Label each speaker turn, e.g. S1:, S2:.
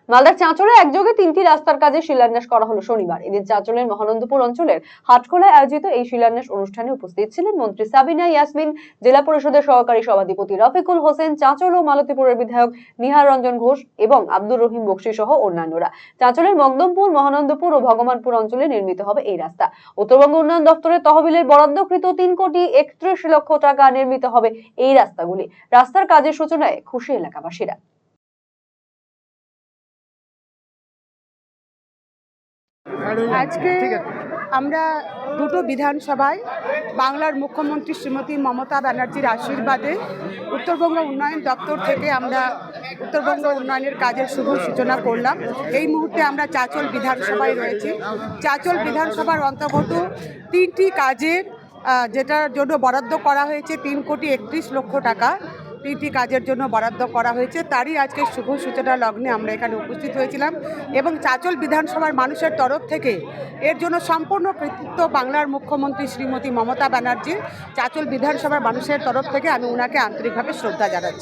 S1: মালদার চাঁচলে একযোগে 3টি রাস্তার কাজে শিলান্যাস করা হলো শনিবার। এদিন চাঁচলের মহানন্দপুর অঞ্চলের হাটখোলায় আয়োজিত এই শিলান্যাস অনুষ্ঠানে উপস্থিত ছিলেন মন্ত্রী সাবিনা ইয়াসমিন, জেলা পরিষদের সহকারী সভাধিপতি রফিকুল হোসেন, চাঁচল ও মালতীপুরের বিধায়ক নিহার রঞ্জন ঘোষ এবং আব্দুর রহিম বক্সি সহ অন্যান্যরা। চাঁচলের মগদমপুর, মহানন্দপুর ও ভগবানপুর অঞ্চলে নির্মিত হবে এই রাস্তা। উত্তরবঙ্গ উন্নয়ন দপ্তরের তহবিলের বরাদ্দকৃত 3,31,00,00,000 টাকা নির্মিত হবে এই রাস্তাগুলি। রাস্তার কাজের সূচনায় খুশি এলাকাবাসীরা।
S2: আজকে আমরা দুটো বিধানসভায় বাংলার মুখ্যমন্ত্রী শ্রীমতী মমতা ব্যানার্জির আশীর্বাদে উত্তরবঙ্গ উন্নয়ন দপ্তর থেকে আমরা উত্তরবঙ্গ উন্নয়নের কাজের শুভ সূচনা করলাম। এই মুহূর্তে আমরা চাঁচল বিধানসভায় রয়েছি। চাঁচল বিধানসভার অন্তর্গত 3টি কাজের যেটার জন্য বরাদ্দ করা হয়েছে 3,31,00,000 টাকা, 3টি কাজের জন্য বরাদ্দ করা হয়েছে। তারই আজকে শুভ সূচনা লগ্নে আমরা এখানে উপস্থিত হয়েছিলাম এবং চাঁচল বিধানসভার মানুষের তরফ থেকে এর জন্য সম্পূর্ণ কৃতিত্ব বাংলার মুখ্যমন্ত্রী শ্রীমতী মমতা ব্যানার্জির। চাঁচল বিধানসভার মানুষের তরফ থেকে আমি ওনাকে আন্তরিকভাবে শ্রদ্ধা জানাচ্ছি।